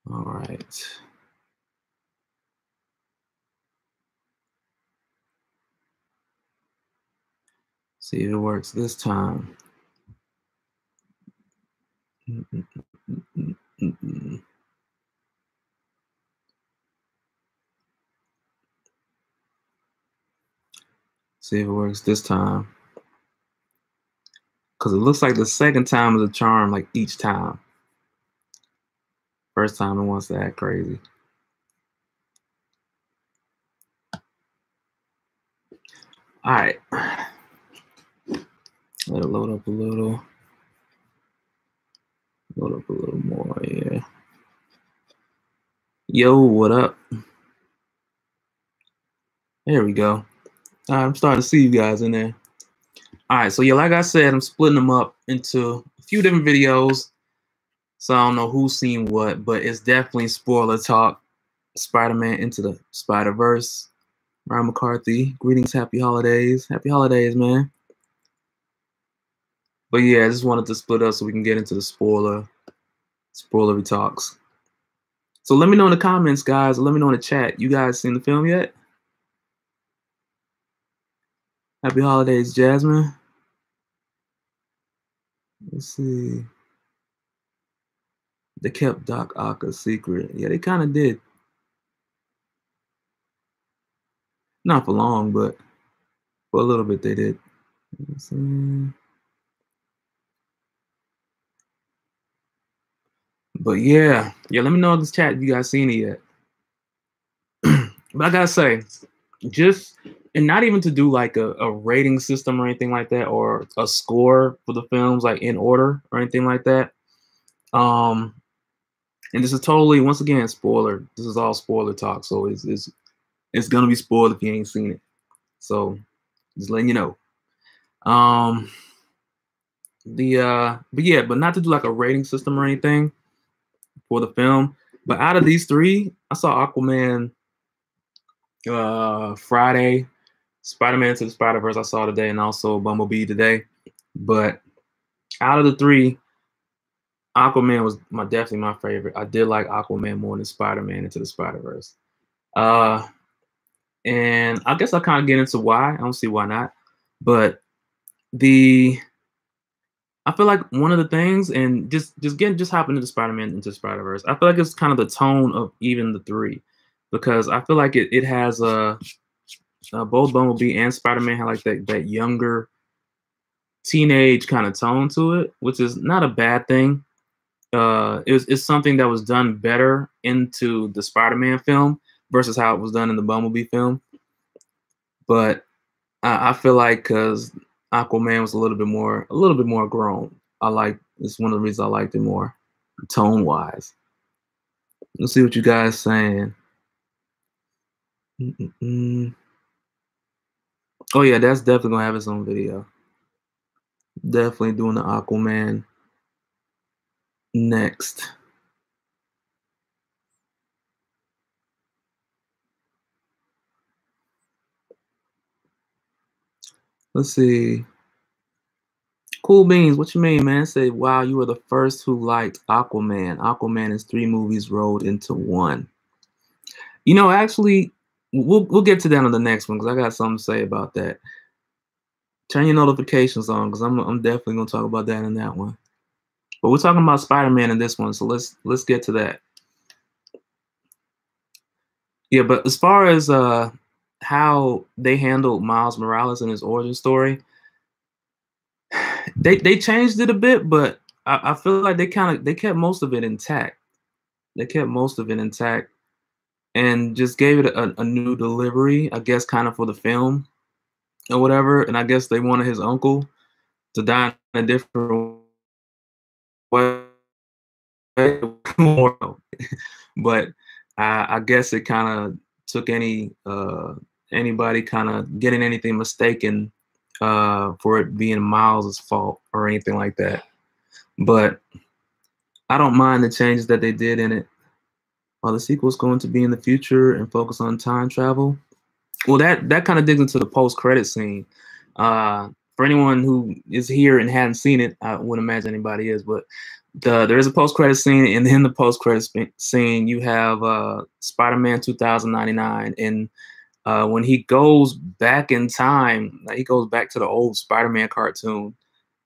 All right. See if it works this time. See if it works this time. Because it looks like the second time is a charm, like each time. First time it wants to act crazy. All right. Let it load up a little. Load up a little more, yeah. Yo, what up? There we go. All right, I'm starting to see you guys in there. All right, so yeah, like I said, I'm splitting them up into a few different videos. So I don't know who's seen what, but it's definitely spoiler talk. Spider-Man Into the Spider-Verse. Ryan McCarthy, greetings, happy holidays. Happy holidays, man. But yeah, I just wanted to split up so we can get into the spoilery talks. So let me know in the comments, guys. Or let me know in the chat. You guys seen the film yet? Happy holidays, Jasmine. Let's see. They kept Doc Ock a secret. Yeah, they kind of did. Not for long, but for a little bit they did. Let's see. But yeah, let me know in the chat if you guys seen it yet. But I gotta say, just and not even to do like a rating system or anything like that, or a score for the films like in order or anything like that. And this is totally, once again, spoiler. This is all spoiler talk, so it's gonna be spoiled if you ain't seen it. So just letting you know. But not to do like a rating system or anything for the film. But out of these three, I saw Aquaman Friday, Spider-Man Into the Spider-Verse I saw today, and also Bumblebee today. But out of the three, Aquaman was definitely my favorite. I did like Aquaman more than Spider-Man Into the Spider-Verse. And I guess I'll kind of get into why. I don't see why not. But I feel like one of the things, and just hopping into Spider-Man Into Spider-Verse, I feel like it's kind of the tone of even the three, because I feel like it has both Bumblebee and Spider-Man have like that younger teenage kind of tone to it, which is not a bad thing. It's something that was done better into the Spider-Man film versus how it was done in the Bumblebee film. But I feel like because Aquaman was a little bit more grown. It's one of the reasons I liked it more, tone wise. Let's see what you guys saying. Oh yeah, that's definitely gonna have its own video. Definitely doing the Aquaman next. Let's see. Cool Beans, what you mean, man? Say, wow, you were the first who liked Aquaman. Aquaman is 3 movies rolled into one. You know, actually, we'll get to that on the next one because I got something to say about that. Turn your notifications on because I'm definitely gonna talk about that in that one. But we're talking about Spider-Man in this one, so let's get to that. Yeah, but as far as how they handled Miles Morales and his origin story, they changed it a bit, but I feel like they kept most of it intact. They kept most of it intact and just gave it a new delivery, I guess, kind of for the film or whatever. And I guess they wanted his uncle to die in a different way. But I guess it kind of took anybody kind of getting anything mistaken for it being Miles's fault or anything like that. But I don't mind the changes that they did in it. The sequel is going to be in the future and focus on time travel. Well, that kind of digs into the post-credit scene. For anyone who is here and hadn't seen it, I wouldn't imagine anybody is, but there is a post-credit scene, and in the post-credit scene, you have Spider-Man 2099, and when he goes back in time, like he goes back to the old Spider-Man cartoon,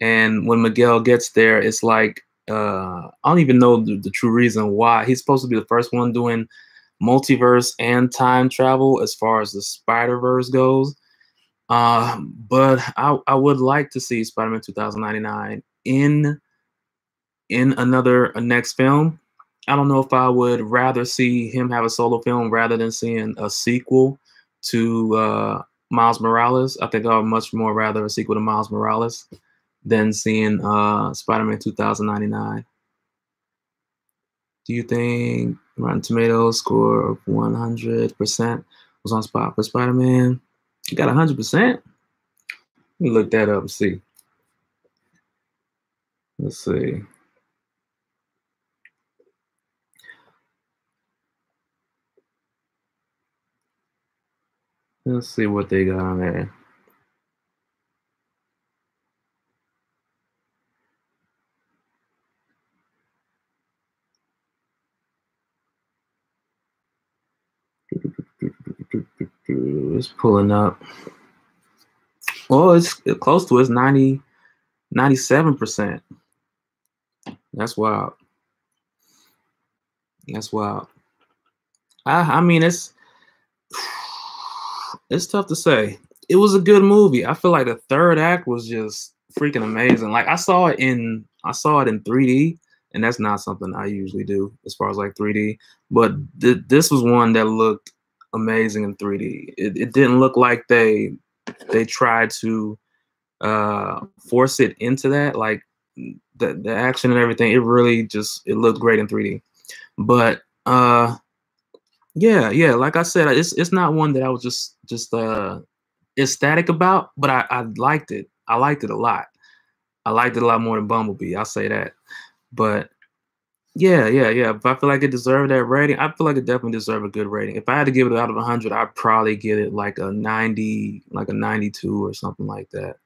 and when Miguel gets there, it's like I don't even know the true reason why. He's supposed to be the first one doing multiverse and time travel as far as the Spider-Verse goes. But I would like to see Spider-Man 2099 in another next film. I don't know if I would rather see him have a solo film rather than seeing a sequel to Miles Morales. I think I would much more rather a sequel to Miles Morales than seeing Spider-Man 2099. Do you think Rotten Tomatoes score of 100% was on spot for Spider-Man? You got 100%? Let me look that up and see. Let's see. Let's see what they got on there. It's pulling up. Well, it's close to it's 97%. That's wild. That's wild. I mean, it's tough to say. It was a good movie. I feel like the third act was just freaking amazing. Like I saw it in 3D, and that's not something I usually do as far as like 3D. But this was one that looked amazing in 3D. It didn't look like they tried to force it into that. Like the action and everything, it really just it looked great in 3D. But yeah, like I said, it's not one that I was just ecstatic about, but I liked it. I liked it a lot. I liked it a lot more than Bumblebee. I'll say that. But yeah. If I feel like it deserved that rating, I feel like it definitely deserved a good rating. If I had to give it out of 100, I'd probably give it like a 90, like a 92 or something like that.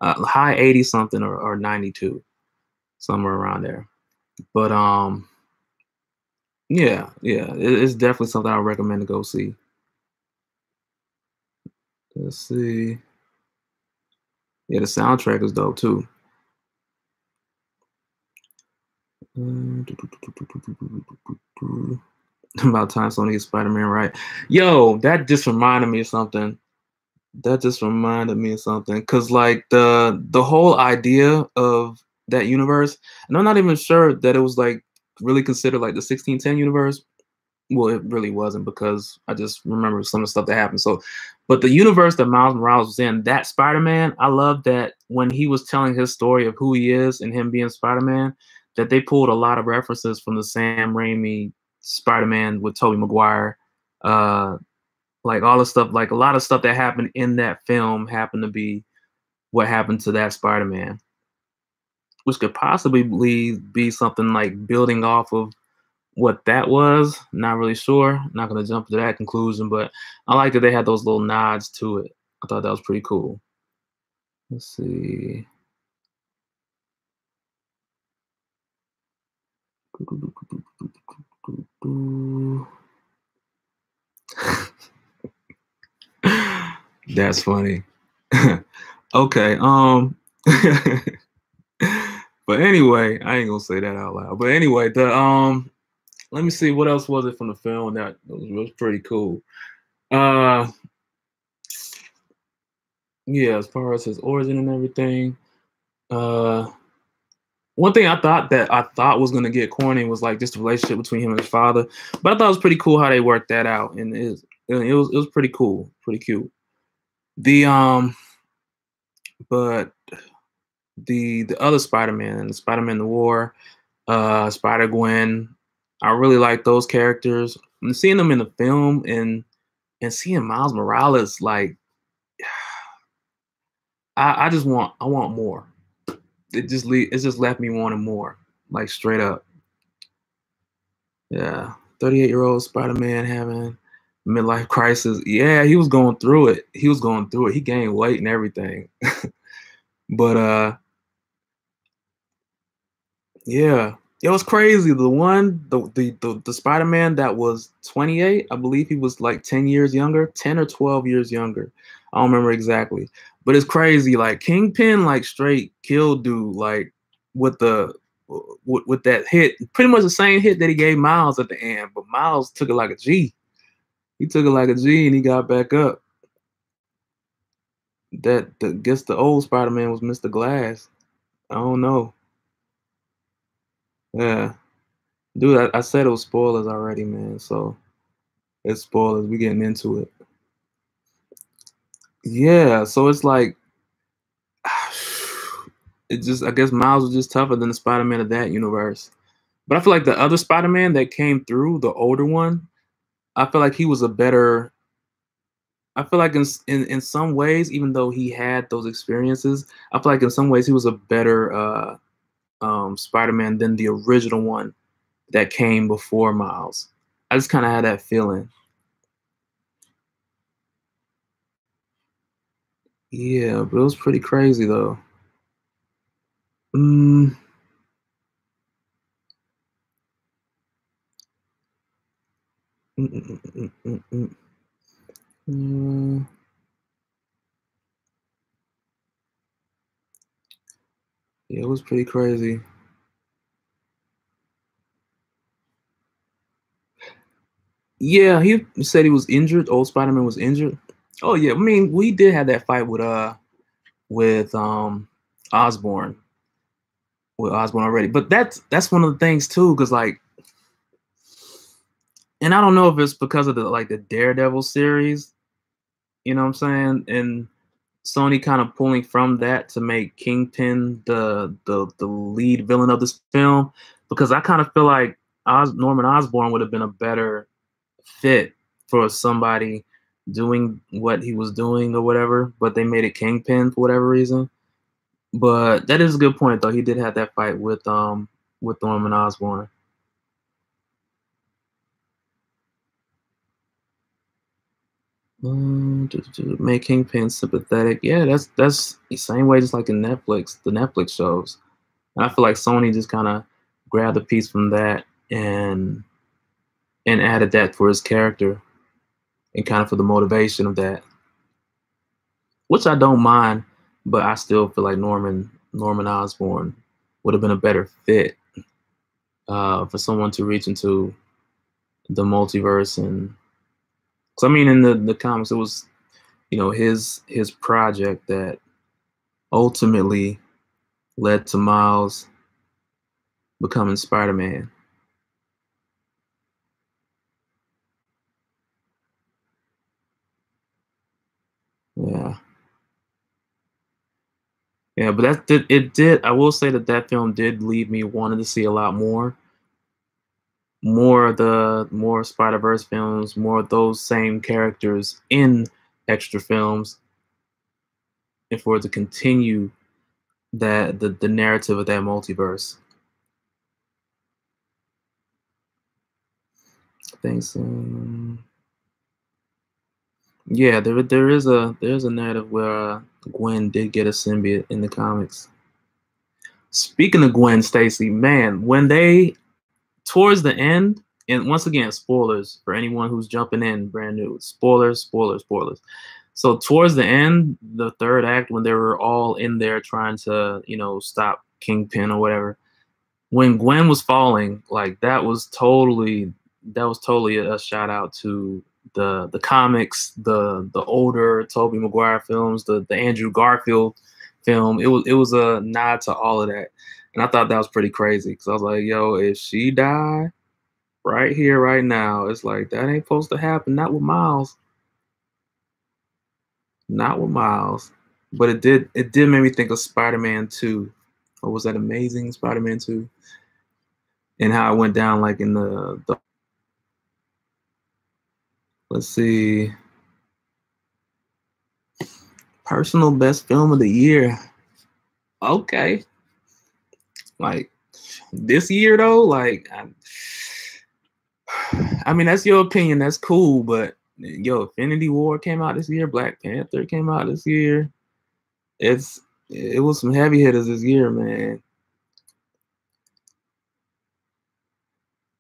High 80 something or 92, somewhere around there. But yeah, it's definitely something I recommend to go see. Let's see. Yeah, the soundtrack is dope too. About time Sony gets Spider-Man right. Yo, that just reminded me of something. Cause like the whole idea of that universe, and I'm not even sure that it was like really considered like the 1610 universe. Well, it really wasn't because I just remember some of the stuff that happened. So, but the universe that Miles Morales was in, that Spider-Man, I love that when he was telling his story of who he is and him being Spider-Man, that they pulled a lot of references from the Sam Raimi Spider-Man with Tobey Maguire. Like all the stuff, like a lot of stuff that happened in that film happened to be what happened to that Spider-Man, which could possibly be something like building off of what that was. Not really sure. Not going to jump to that conclusion, but I like that they had those little nods to it. I thought that was pretty cool. Let's see. That's funny. Okay. But anyway, I ain't gonna say that out loud. But anyway, let me see what else was it from the film that was pretty cool. Yeah, as far as his origin and everything. One thing I thought was gonna get corny was like just the relationship between him and his father. But I thought it was pretty cool how they worked that out, and it was pretty cool, pretty cute. But the other Spider-Man, the Spider-Man the War, Spider-Gwen, I really like those characters. And seeing them in the film and seeing Miles Morales, like I want more. It just left me wanting more, like straight up. Yeah, 38-year-old Spider-Man having midlife crisis. Yeah, he was going through it. He gained weight and everything. But yeah, It was crazy. The Spider-Man that was 28, I believe he was like 10 years younger, 10 or 12 years younger. I don't remember exactly. But it's crazy. Like Kingpin, like straight killed dude, like with the with that hit, pretty much the same hit that he gave Miles at the end. But Miles took it like a G. He took it like a G and he got back up. Guess the old Spider-Man was Mr. Glass. I don't know. Yeah. Dude, I said it was spoilers already, man. So it's spoilers. We getting into it. Yeah, so it's like it just I guess Miles was just tougher than the Spider-Man of that universe. But I feel like the other Spider-Man that came through, the older one, I feel like he was a better. I feel like in some ways, even though he had those experiences, I feel like in some ways he was a better Spider-Man than the original one that came before Miles. I just kind of had that feeling. Yeah, but it was pretty crazy though. Mm, mm, mm, mm, mm, mm, mm. Yeah, it was pretty crazy. Yeah, he said he was injured. Old Spider-Man was injured. Oh yeah, I mean we did have that fight with Osborn with Osborn already, but that's one of the things too, because like, and I don't know if it's because of the Daredevil series, you know what I'm saying, and Sony kind of pulling from that to make Kingpin the lead villain of this film, because I kind of feel like Norman Osborn would have been a better fit for somebody doing what he was doing or whatever, but they made it Kingpin for whatever reason. But that is a good point though. He did have that fight with Norman Osborn. To make Kingpin sympathetic. Yeah, that's the same way just like in the Netflix shows. And I feel like Sony just kind of grabbed a piece from that and added that for his character and kind of for the motivation of that, which I don't mind, but I still feel like Norman Osborn would have been a better fit for someone to reach into the multiverse. And because I mean, in the comics, it was his project that ultimately led to Miles becoming Spider-Man. Yeah, yeah, but it did. I will say that film did leave me wanting to see a lot more Spider-Verse films, more of those same characters in extra films, and for it to continue the narrative of that multiverse. Thanks. Yeah, there's a narrative where Gwen did get a symbiote in the comics. Speaking of Gwen Stacy, man, when they towards the end, and once again, spoilers for anyone who's jumping in brand new. Spoilers, spoilers, spoilers. So towards the end, the third act, when they were all in there trying to, stop Kingpin or whatever, when Gwen was falling, like that was totally a shout out to the comics, the older Tobey Maguire films, the Andrew Garfield film. It was a nod to all of that, and I thought that was pretty crazy because I was like, yo, if she die right here, right now, it's like that ain't supposed to happen. Not with Miles. Not with Miles. But it did make me think of Spider-Man 2. Or was that Amazing Spider-Man 2? And how it went down like in the let's see, personal best film of the year. Okay. Like this year though, like I mean that's your opinion, that's cool, but yo, Infinity War came out this year, Black Panther came out this year. It was some heavy hitters this year, man.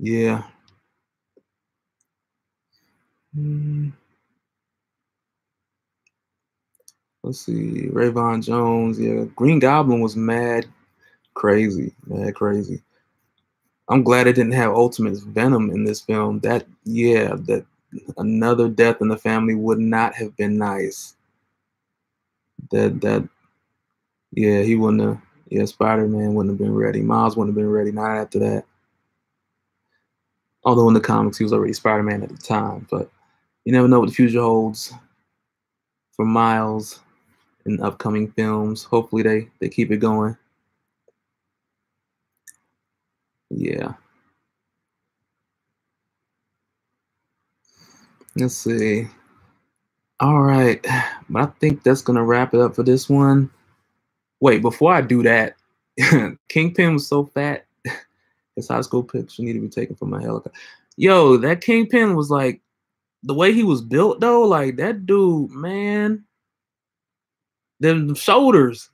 Yeah. Let's see. Rayvon Jones. Yeah. Green Goblin was mad crazy. Mad crazy. I'm glad it didn't have Ultimate Venom in this film. That another death in the family would not have been nice. Yeah, he wouldn't have. Yeah, Spider-Man wouldn't have been ready. Miles wouldn't have been ready. Not after that. Although in the comics he was already Spider-Man at the time, but you never know what the future holds for Miles in upcoming films. Hopefully they keep it going. Yeah. Let's see. All right, but I think that's gonna wrap it up for this one. Wait, before I do that, Kingpin was so fat. His high school picture need to be taken from my helicopter. Yo, that Kingpin was like, the way he was built though, like that dude, man. Them shoulders,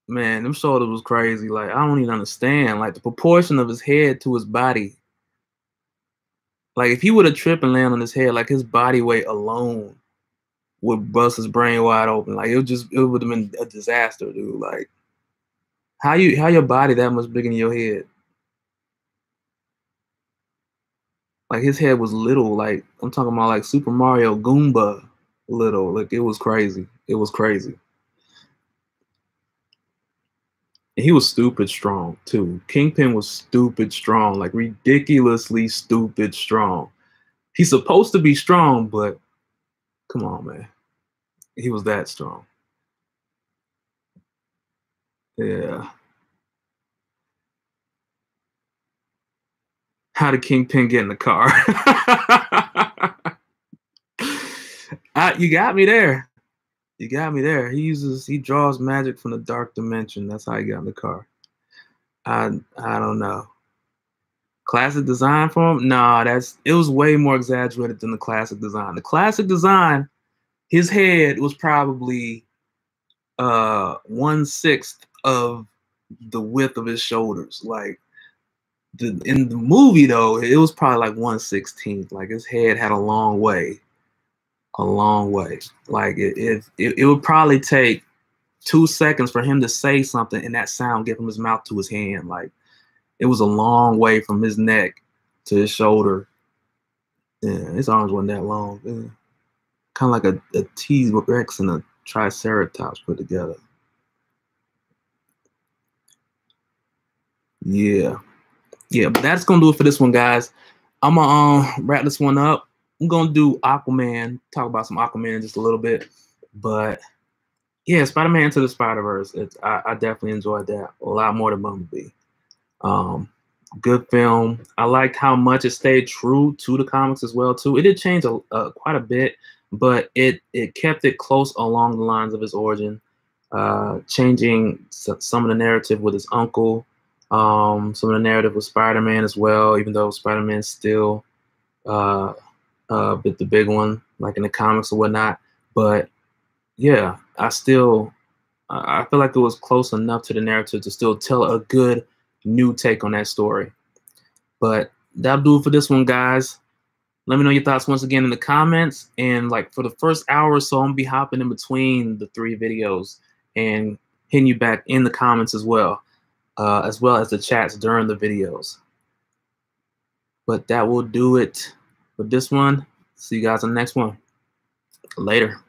man, them shoulders was crazy. Like I don't even understand, like the proportion of his head to his body. Like if he would have tripped and land on his head, like his body weight alone would bust his brain wide open. Like it would have been a disaster, dude. Like how your body that much bigger than your head? Like his head was little. Like I'm talking about like Super Mario Goomba little. Like it was crazy. It was crazy. And he was stupid strong too. Kingpin was stupid strong, like ridiculously stupid strong. He's supposed to be strong, but come on, man. He was that strong. Yeah. How did Kingpin get in the car? You got me there. You got me there. He draws magic from the dark dimension. That's how he got in the car. I don't know. Classic design for him? Nah, it was way more exaggerated than the classic design. The classic design, his head was probably 1/6 of the width of his shoulders. Like in the movie though, it was probably like 1/16. Like his head had a long way. A long way. Like it would probably take 2 seconds for him to say something and that sound get from his mouth to his hand. Like it was a long way from his neck to his shoulder. Yeah, his arms weren't that long. Yeah. Kind of like a T-Rex and a Triceratops put together. Yeah. Yeah, but that's gonna do it for this one, guys. I'm gonna wrap this one up. I'm gonna do Aquaman, talk about some Aquaman in just a little bit. But yeah, Spider-Man Into the Spider-Verse. I definitely enjoyed that a lot more than Bumblebee. Good film. I liked how much it stayed true to the comics as well too. It did change quite a bit, but it kept it close along the lines of his origin, changing some of the narrative with his uncle, some of the narrative with Spider-Man as well. Even though Spider-Man's still but the big one, like in the comics or whatnot. But yeah, I feel like it was close enough to the narrative to still tell a good new take on that story. But that'll do it for this one, guys. Let me know your thoughts once again in the comments. And like for the first hour or so, I'm gonna be hopping in between the 3 videos and hitting you back in the comments as well as the chats during the videos. But that will do it for this one. See you guys on the next one. Later.